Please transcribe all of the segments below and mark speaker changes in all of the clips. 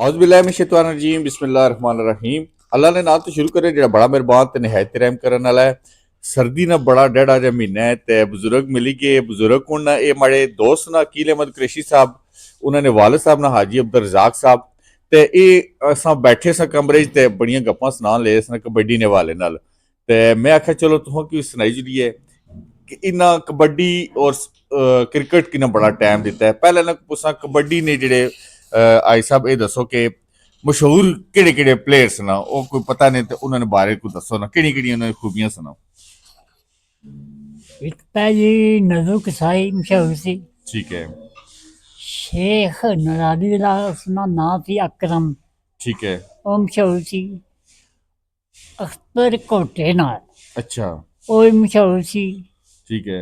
Speaker 1: औज़ुबिल्लाहि बिस्मिल्लाहिर्रहमानिर्रहीम। अल्लाह ने नाम तो शुरू करे जो बड़ा मेहरबान ते निहायत रहम करने वाला है। सर्दी ना बड़ा डेढ़ा जा महीना है ते बुजुर्ग मिली गए बुजुर्ग कौन ना ये माड़े दोस्त ना अकील अहमद कुरैशी साहब उन्होंने वालिद साहब ना हाजी अब्दुल रज़ाक साहब ते ये असां बैठे सा कमरे च ते बड़ियां गप्पां सुनान ले सन कबड्डी ने हवाले नाल ते मैं आख्या चलो तुहां की सुनाई जुड़िए कि इन्ना कबड्डी और क्रिकेट किन्ना बड़ा टाइम दिता है। पहले ना पुछां कबड्डी ने जेह्ड़े आई साहब ये दसो कि मशहूर केड़े केड़े प्लेयर्स ना वो कोई पता नहीं तो उन्होंने बारे को दसो ना केड़ी केड़ी उन्होंने खूबियां सुनाओ।
Speaker 2: एक जी नजू कसाई मशहूर सी।
Speaker 1: ठीक है।
Speaker 2: शेख नरादी दा उसका नाम सी अकरम।
Speaker 1: ठीक है।
Speaker 2: वो मशहूर सी। अख्तर कोटे नाल
Speaker 1: अच्छा।
Speaker 2: वो भी मशहूर सी।
Speaker 1: ठीक है।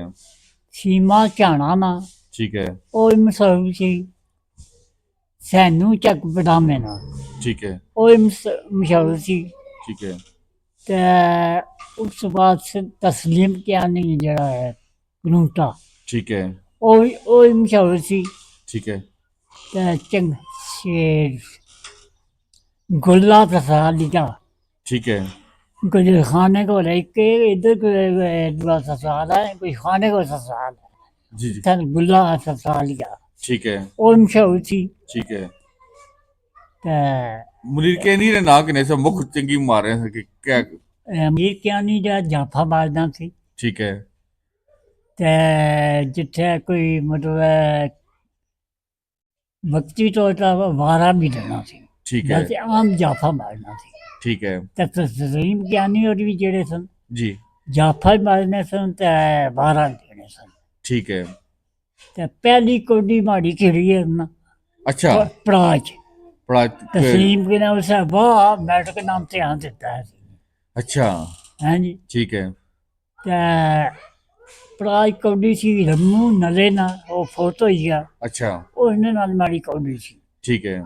Speaker 2: सीमा झाना ना
Speaker 1: ठीक है।
Speaker 2: वो भी मशहूर सी। सैनू चक बदामे ना
Speaker 1: ठीक है।
Speaker 2: वो भी मशहूर सी।
Speaker 1: ठीक है।
Speaker 2: ते उस बाद तस्लीम कियानी जड़ा है गनूटा
Speaker 1: ठीक है।
Speaker 2: वो भी मशहूर सी।
Speaker 1: ठीक है।
Speaker 2: ते चंग शेर गुल्ला तसालिया
Speaker 1: ठीक है।
Speaker 2: कोई खाने को लेके इधर कोई ससुराल है, कोई खाने को ससुराल है।
Speaker 1: जी जी।
Speaker 2: इत्थै गुल्ला ससुरालिया
Speaker 1: ठीक है।
Speaker 2: ओह मशहूर सी।
Speaker 1: ठीक है।
Speaker 2: ते
Speaker 1: मुनीर कैनी ने ना किने से मुख चंगी मारे हैं कि क्या।
Speaker 2: अमीर कियानी दा जाफा बाजना सी।
Speaker 1: ठीक है।
Speaker 2: ते जिथे कोई मतलब वक्ती तौर पर वारा भी देना सी।
Speaker 1: ठीक है।
Speaker 2: वैसे आम जाफा मारना सी।
Speaker 1: ठीक है।
Speaker 2: ते तस्लीम कियानी और भी जेड़े सन
Speaker 1: जी।
Speaker 2: जाफा मारने सन ते वारा देने सन।
Speaker 1: ठीक है।
Speaker 2: ते पहली कोडी माड़ी खिड़ी है ना
Speaker 1: अच्छा।
Speaker 2: प्राच
Speaker 1: बड़ा
Speaker 2: तस्लीम के नाम से वाह बैठ के नाम से यहाँ देता है।
Speaker 1: अच्छा।
Speaker 2: हाँ जी।
Speaker 1: ठीक है।
Speaker 2: ते प्राच कौड़ी सी रमू नले ना वो फोटो ही गया
Speaker 1: अच्छा।
Speaker 2: उसने नाल माड़ी कौड़ी सी।
Speaker 1: ठीक है।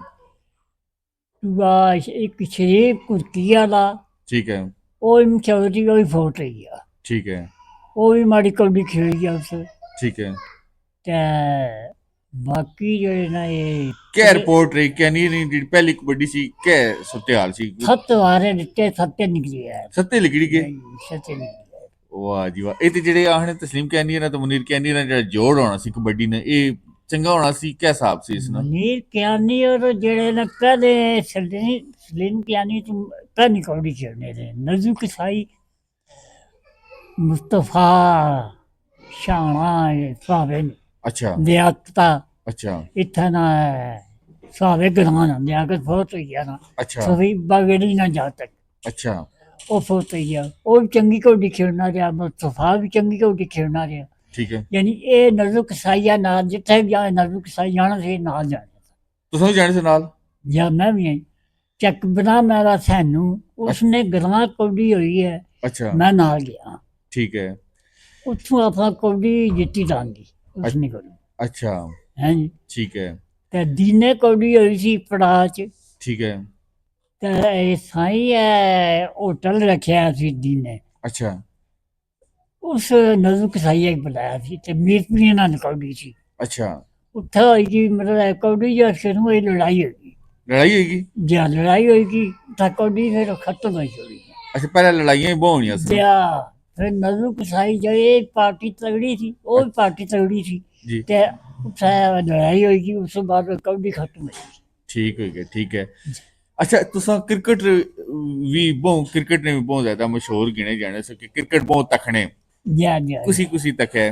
Speaker 2: दूआ एक शरीफ कुर्की वाला
Speaker 1: ठीक है।
Speaker 2: वो भी चौधरी वो भी फोटो ही गया
Speaker 1: ठीक है।
Speaker 2: वो भी माड़ी कौड़ी खिड़ी गया उसे।
Speaker 1: ठीक है।
Speaker 2: ते बाकी जो है ना ये
Speaker 1: क्या रिपोर्ट रही क्या नहीं पहली कबड्डी सी क्या सुते हाल सी
Speaker 2: सत्त वारे दिते सत्ते निकली है।
Speaker 1: सत्ते लिखड़ी के
Speaker 2: सत्ते निकली है।
Speaker 1: वाह जी वाह। ਇਹ ਤੇ ਜਿਹੜੇ ਆਹਣੇ ਤਸਲੀਮ ਕਹਿਨੀ ਨਾ ਤੇ ਮੁਨੀਰ ਕਹਿਨੀ ਨਾ ਜਿਹੜਾ ਜੋੜ ਹੋਣਾ ਸੀ ਕਬੱਡੀ ਨੇ ਇਹ ਚੰਗਾ ਹੋਣਾ ਸੀ ਕਿਆ ਹਿਸਾਬ ਸੀ ਇਸ ਨਾਲ।
Speaker 2: नीर कियानी और जेड़े ने पहले सलीम कियानी तुम पहली कौड़ी खेलने थे नजू कसाई मुस्तफा शाना सावे
Speaker 1: अच्छा।
Speaker 2: लियाकता
Speaker 1: अच्छा।
Speaker 2: इत्थै ना सावे ग्रां ना लियाकत बहुत होई गया ना।
Speaker 1: अच्छा।
Speaker 2: सभी बागेड़ी ना जा तक
Speaker 1: अच्छा।
Speaker 2: वो बहुत होई गया वो भी चंगी कौड़ी खेलना रहा मुस्तफा भी चंगी कौड़ी खेलना रहा।
Speaker 1: ठीक है।
Speaker 2: यानी ये नजू कसाई नाल जिथे भी जाए नजू कसाई जाना से नाल जाने
Speaker 1: ਤੁਸੀਂ ਵੀ ਜਾਣੇ ਸੀ ਨਾਲ।
Speaker 2: या मैं भी आई चक बना मेरा सैनू उसने ग्रां कौड़ी हुई है
Speaker 1: अच्छा।
Speaker 2: मैं नाल गया
Speaker 1: ठीक है।
Speaker 2: उत्थों अपना कौड़ी जित्ती टांगी उसने कोल।
Speaker 1: अच्छा।
Speaker 2: हैं जी।
Speaker 1: ठीक है।
Speaker 2: ते दीने कौड़ी हुई सी पड़ा च
Speaker 1: ठीक है।
Speaker 2: ते साई होटल रखा सी दीने।
Speaker 1: अच्छा।
Speaker 2: उस नजू कसाइया बुलाया सी ते मीरपुरी नाल कौड़ी सी।
Speaker 1: अच्छा।
Speaker 2: उत्थे होई जी मतलब कौड़ी जो शुरू होई लड़ाई होगी।
Speaker 1: लड़ाई होगी।
Speaker 2: जे लड़ाई होगी तो कौड़ी फिर खत्म हो छोड़ी।
Speaker 1: अच्छा पहले लड़ाइयां ही बहुत होनियां सी।
Speaker 2: या फिर नजू कसाई जो ये पार्टी तगड़ी थी वो भी पार्टी तगड़ी थी
Speaker 1: जी।
Speaker 2: ते उत्थे लड़ाई होगी उस बाद कौड़ी खत्म हुई।
Speaker 1: ठीक हो गया। ठीक है। अच्छा तुसा क्रिकेट भी बहुत क्रिकेट ने भी बहुत ज्यादा मशहूर गिने जाने से कि क्रिकेट बहुत तखने
Speaker 2: या या
Speaker 1: कुसी कुसी तक है।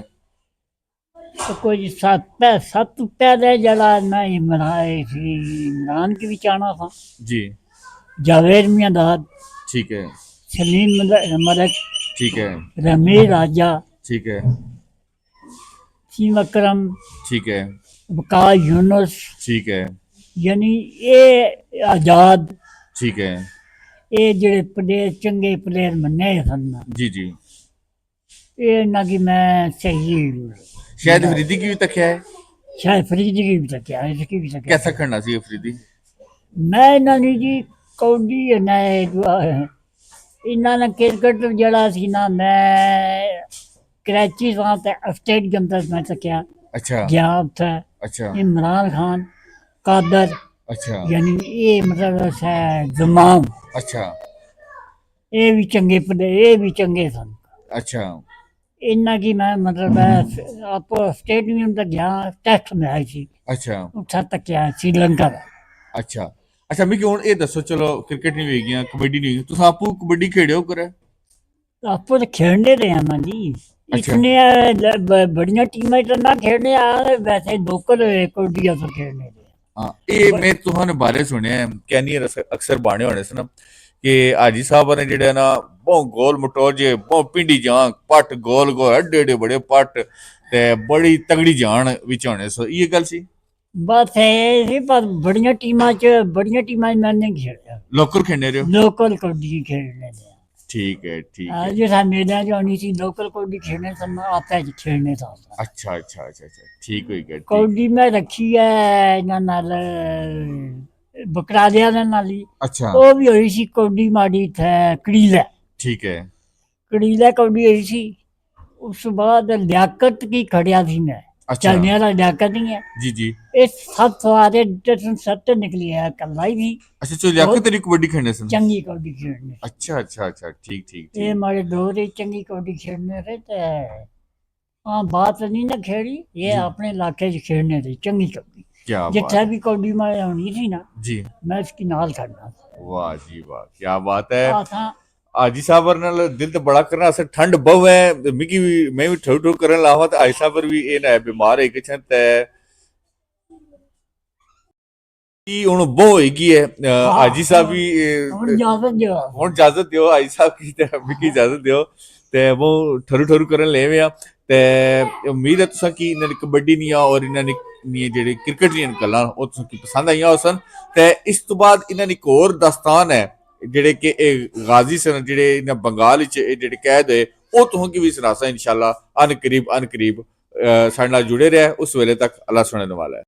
Speaker 2: तो कोई सत पहले जला मैं इमरान थी इमरान की भी चाहना था।
Speaker 1: जी।
Speaker 2: जावेद मियांदाद
Speaker 1: ठीक है।
Speaker 2: सलीम मलक
Speaker 1: ठीक है।
Speaker 2: रमी राजा
Speaker 1: ठीक है।
Speaker 2: सीम अकरम
Speaker 1: ठीक है।
Speaker 2: वकार यूनुस
Speaker 1: ठीक है।
Speaker 2: यानी ये आजाद
Speaker 1: ठीक है।
Speaker 2: ये जेड़े प्लेयर चंगे प्लेयर मन्ने सन
Speaker 1: जी जी।
Speaker 2: ये ना कि मैं सही
Speaker 1: शायद अफरीदी की भी तक है।
Speaker 2: शायद फरीदी की भी तक है इसकी भी तक
Speaker 1: कैसा करना सी अफरीदी।
Speaker 2: मैं ना नहीं जी कौडी है ना इन्ना ने क्रिकेट जड़ा सी ना मैं कराची वहां पे स्टेडियम तक मैं तकिया
Speaker 1: अच्छा।
Speaker 2: गया उत्थे
Speaker 1: अच्छा।
Speaker 2: इमरान खान कादर
Speaker 1: ਅੱਛਾ
Speaker 2: यानी ये मतलब है जमाम
Speaker 1: ਅੱਛਾ
Speaker 2: ये भी चंगे पले ये भी चंगे सन
Speaker 1: ਅੱਛਾ
Speaker 2: इन्ना की मैं मतलब है आप स्टेडियम तक गया टेस्ट में आई थी
Speaker 1: ਅੱਛਾ
Speaker 2: उत्था तक क्या श्रीलंका का
Speaker 1: ਅੱਛਾ ਅੱਛਾ ਮਿਕੀ ਹੁਣ ਇਹ ਦੱਸੋ ਚਲੋ ਕ੍ਰਿਕਟ ਨਹੀਂ ਹੋਈ ਗਿਆ ਕਬੱਡੀ ਨਹੀਂ ਹੋਈ ਤੁਸੀਂ ਆਪੂ ਕਬੱਡੀ ਖੇਡਿਓ ਕਰੇ
Speaker 2: आपको तो खेलने रहे हैं ना जी
Speaker 1: अच्छा
Speaker 2: इतने बढ़िया टीमें तो ना खेलने आ रहे वैसे लोकल कोडिया तो खेलने रहे
Speaker 1: ਹਾਂ ਇਹ ਮੈਂ ਤੁਹਾਨੂੰ ਬਾਰੇ ਸੁਣਿਆ ਕੈਨੀਅਰ ਅਕਸਰ ਬਾਣੇ ਹੋਣੇ ਸਨ ਕਿ ਹਾਜੀ ਸਾਹਿਬ ਨੇ ਜਿਹੜੇ ਨਾ ਬਹੁਤ ਗੋਲ ਮਟੋਰ ਜੇ ਬਹੁਤ ਪਿੰਡੀ ਜਾਂ ਪੱਟ ਗੋਲ ਗੋਲ ਏਡੇ ਏਡੇ ਬੜੇ ਪੱਟ ਤੇ ਬੜੀ ਤਗੜੀ ਜਾਨ ਵਿੱਚ ਹੋਣੇ ਸੋ ਇਹ ਗੱਲ ਸੀ
Speaker 2: बस है पर बढ़िया टीमां मैंने खेला
Speaker 1: ਲੋਕਲ ਖੇਡਦੇ ਰਹੇ ਹੋ
Speaker 2: लोकल कबड्डी खेलने रहे
Speaker 1: ਠੀਕ ਹੈ
Speaker 2: जो सा मेला जो आनी थी लोकल कबड्डी खेलने से मैं आता है खेलने था
Speaker 1: ਅੱਛਾ ਅੱਛਾ ਅੱਛਾ ਅੱਛਾ ਠੀਕ ਹੋਈ ਗਿਆ ਠੀਕ
Speaker 2: कबड्डी में रखी है इन्हां नाल बकरालिया दे नाल ही
Speaker 1: ਅੱਛਾ
Speaker 2: ਉਹ ਵੀ ਹੋਈ ਸੀ ਕਬड्डी ਮਾੜੀ ਥੇ ਕੜੀਲਾ
Speaker 1: ਠੀਕ ਹੈ
Speaker 2: ਕੜੀਲਾ ਕਬड्डी ਹੋਈ ਸੀ ਉਸ ਤੋਂ ਬਾਅਦ ਲਿਆਕਤ ਕੀ ਖੜਿਆ ਸੀ ਮੈਂ
Speaker 1: ਅੱਛਾ
Speaker 2: ਚੱਲने वाला लियाकत नहीं है
Speaker 1: ਜੀ ਜੀ
Speaker 2: इस सब सवारे सत्य निकली है कलाई भी
Speaker 1: ਅੱਛਾ ਚੋ ਲਿਆਕਤ ਤੇਰੀ ਕਬੱਡੀ ਖੇਡਦੇ ਸਨ
Speaker 2: चंगी कबड्डी खेलने
Speaker 1: ਅੱਛਾ ਅੱਛਾ ਅੱਛਾ ਠੀਕ ਠੀਕ
Speaker 2: ये
Speaker 1: ਠੀਕ
Speaker 2: हमारे दोहरे चंगी कबड्डी खेलने थे तो हाँ बात नहीं ना खेली ये
Speaker 1: जी।
Speaker 2: अपने इलाके च खेलने थे चंगी कबड्डी
Speaker 1: ਕੀ ਬਾਤ
Speaker 2: जितना भी कबड्डी में होनी थी ना
Speaker 1: ਜੀ
Speaker 2: मैं इसकी नाल खड़ना
Speaker 1: ਵਾਹ ਜੀ ਵਾਹ ਕੀ ਬਾਤ ਹੈ
Speaker 2: था
Speaker 1: ਆਜੀ ਸਾਹਿਬ ਨਾਲ ਦਿਲ ਤੇ ਬੜਾ ਕਰਨਾ ਅਸਰ ਠੰਡ ਬਹੁ ਹੈ ਮਿਕੀ ਵੀ ਮੈਂ ਵੀ ਠੋਕ ਠੋਕ ਕਰਨ ਲਾਵਾ ਤੇ ਆਈ ਸਾਹਿਬ ਵੀ ਇਹ ਨਾ ਬਿਮਾਰ ਹੈ ਕਿ ਛੰਤ ਹੈ ਕੀ ਹੁਣ ਬਹੁ ਹੈਗੀ ਹੈ ਆਜੀ ਸਾਹਿਬ ਵੀ
Speaker 2: और इजाजत दो
Speaker 1: ਹੁਣ ਇਜਾਜ਼ਤ ਦਿਓ ਆਈ ਸਾਹਿਬ ਕੀ ਤੇ ਮਿਕੀ ਇਜਾਜ਼ਤ ਦਿਓ ਤੇ ਉਹ ਠਰੂ ਠਰੂ ਕਰਨ ਲੈਵੇ ਆ ਤੇ ਉਮੀਦ ਹੈ ਤੁਸੀਂ ਕਿ ਇਹਨਾਂ ਦੀ ਕਬੱਡੀ ਦੀਆਂ ਔਰ ਇਹਨਾਂ ਦੀ ਜਿਹੜੀ ਕ੍ਰਿਕਟ ਦੀਆਂ ਗੱਲਾਂ ਉਹ ਤੁਸੀਂ ਕੀ ਪਸੰਦ ਆਈਆਂ ਹੋਸਨ ਤੇ ਇਸ ਤੋਂ ਬਾਅਦ ਇਹਨਾਂ ਦੀ ਇੱਕ ਹੋਰ ਦਾਸਤਾਨ ਹੈ ਜਿਹੜੇ ਕਿ ਇਹ ਗਾਜ਼ੀ ਸਨ ਜਿਹੜੇ ਇਹਨਾਂ ਬੰਗਾਲ ਵਿੱਚ ਇਹ ਜਿਹੜੇ ਕੈਦ ਹੋਏ ਉਹ ਤੁਹਾਨੂੰ ਕੀ ਵੀ ਸੁਣਾਸਾ ਇਨਸ਼ਾਅੱਲਾ ਅਨ ਕਰੀਬ ਸਾਡੇ ਨਾਲ ਜੁੜੇ ਰਿਹਾ ਉਸ ਵੇਲੇ ਤੱਕ ਅੱਲਾ ਸੁਣਨ ਵਾਲਾ ਹੈ